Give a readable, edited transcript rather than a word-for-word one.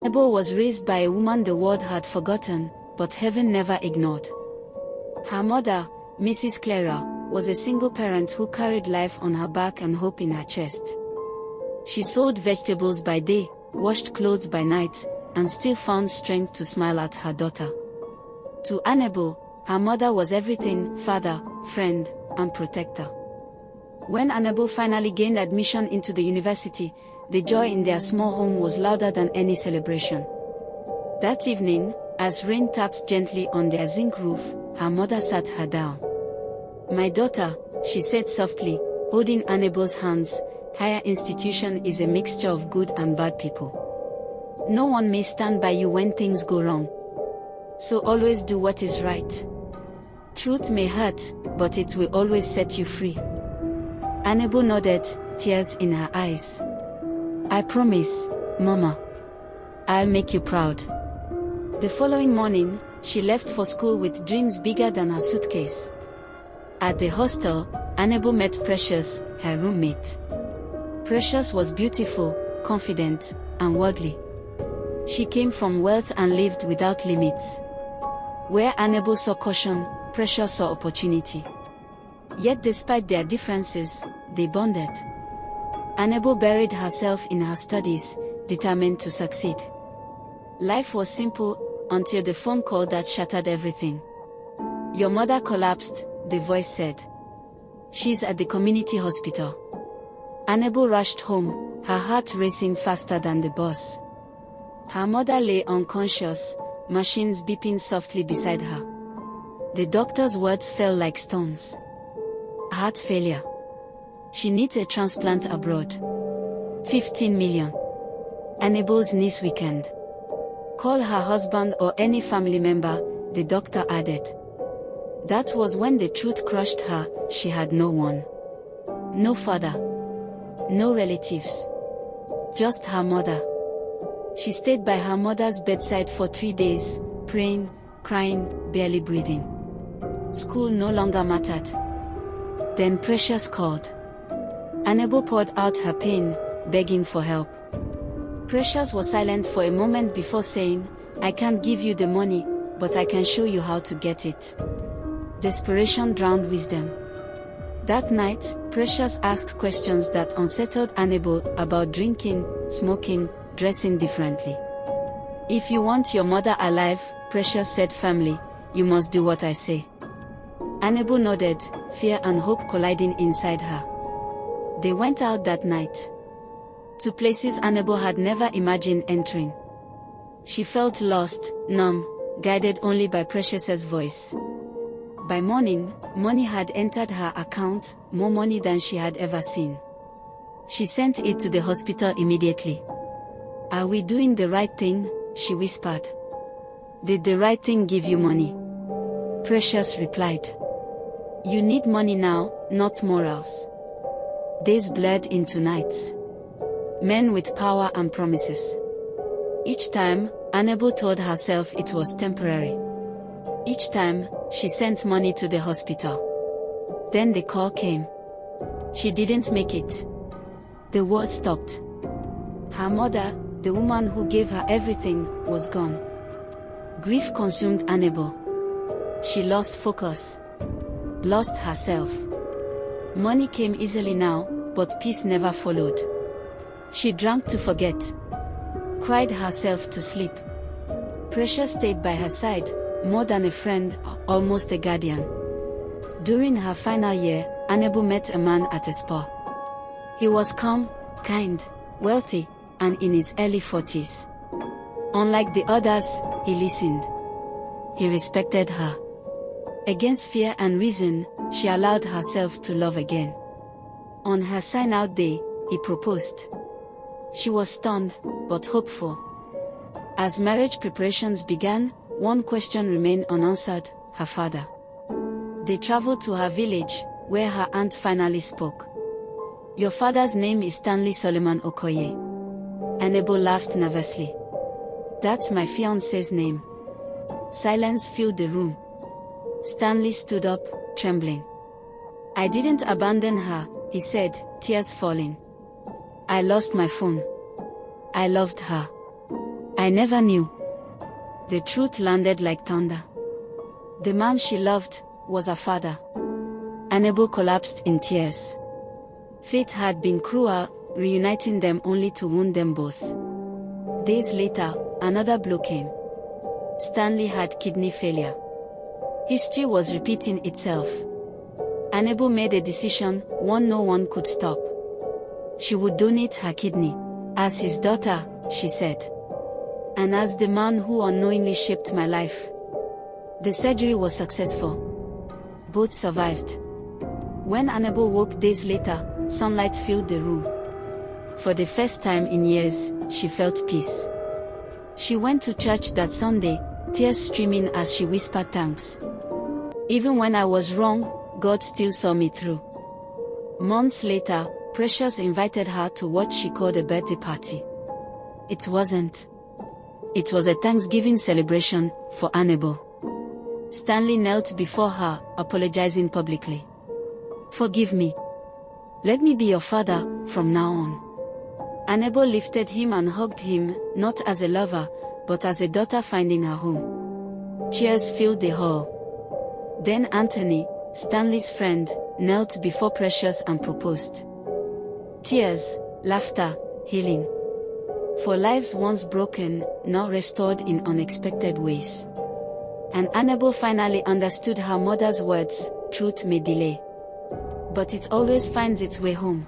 Annabel was raised by a woman the world had forgotten, but heaven never ignored. Her mother, Mrs. Clara, was a single parent who carried life on her back and hope in her chest. She sold vegetables by day, washed clothes by night, and still found strength to smile at her daughter. To Annabel, her mother was everything: father, friend, and protector. When Annabel finally gained admission into the university, the joy in their small home was louder than any celebration. That evening, as rain tapped gently on their zinc roof, her mother sat her down. "My daughter," she said softly, holding Annabel's hands, "higher institution is a mixture of good and bad people. No one may stand by you when things go wrong. So always do what is right. Truth may hurt, but it will always set you free." Annabel nodded, tears in her eyes. "I promise, Mama. I'll make you proud." The following morning, she left for school with dreams bigger than her suitcase. At the hostel, Annabel met Precious, her roommate. Precious was beautiful, confident, and worldly. She came from wealth and lived without limits. Where Annabel saw caution, Precious saw opportunity. Yet despite their differences, they bonded. Annabel buried herself in her studies, determined to succeed. Life was simple, until the phone call that shattered everything. "Your mother collapsed," the voice said. "She's at the community hospital." Annabel rushed home, her heart racing faster than the bus. Her mother lay unconscious, machines beeping softly beside her. The doctor's words fell like stones. "Heart failure. She needs a transplant abroad. 15 million. Annabel's niece weekend. Call her husband or any family member," the doctor added. That was when the truth crushed her. She had no one. No father. No relatives. Just her mother. She stayed by her mother's bedside for 3 days, praying, crying, barely breathing. School no longer mattered. Then Precious called. Annabel poured out her pain, begging for help. Precious was silent for a moment before saying, "I can't give you the money, but I can show you how to get it." Desperation drowned wisdom. That night, Precious asked questions that unsettled Annabel about drinking, smoking, dressing differently. "If you want your mother alive," Precious said firmly, "you must do what I say." Annabel nodded, fear and hope colliding inside her. They went out that night. To places Annabel had never imagined entering. She felt lost, numb, guided only by Precious's voice. By morning, money had entered her account, more money than she had ever seen. She sent it to the hospital immediately. "Are we doing the right thing?" she whispered. "Did the right thing give you money?" Precious replied. "You need money now, not morals." Days blurred into nights. Men with power and promises. Each time, Annabel told herself it was temporary. Each time, she sent money to the hospital. Then the call came. She didn't make it. The world stopped. Her mother, the woman who gave her everything, was gone. Grief consumed Annabel. She lost focus. Lost herself. Money came easily now, but peace never followed. She drank to forget. Cried herself to sleep. Precious stayed by her side, more than a friend, almost a guardian. During her final year, Annabel met a man at a spa. He was calm, kind, wealthy, and in his early 40s. Unlike the others, he listened. He respected her. Against fear and reason, she allowed herself to love again. On her sign-out day, he proposed. She was stunned, but hopeful. As marriage preparations began, one question remained unanswered: her father. They traveled to her village, where her aunt finally spoke. "Your father's name is Stanley Solomon Okoye." Annabel laughed nervously. "That's my fiancé's name." Silence filled the room. Stanley stood up, trembling. "I didn't abandon her," he said, tears falling. "I lost my phone. I loved her. I never knew. The truth landed like thunder. The man she loved was her father. Annabel collapsed in tears. Fate had been cruel, reuniting them only to wound them both. Days later, another blow came. Stanley had kidney failure. History was repeating itself. Annabel made a decision, one no one could stop. She would donate her kidney. As his daughter, she said. And as the man who unknowingly shaped my life. The surgery was successful. Both survived. When Annabel woke days later, sunlight filled the room. For the first time in years, she felt peace. She went to church that Sunday, tears streaming as she whispered thanks. Even when I was wrong, God still saw me through. Months later, Precious invited her to what she called a birthday party. It wasn't. It was a Thanksgiving celebration for Annabel. Stanley knelt before her, apologizing publicly. Forgive me. Let me be your father from now on. Annabel lifted him and hugged him, not as a lover, but as a daughter finding her home. Cheers filled the hall. Then Anthony, Stanley's friend, knelt before Precious and proposed. Tears, laughter, healing. For lives once broken, now restored in unexpected ways. And Annabel finally understood her mother's words, truth may delay. But it always finds its way home.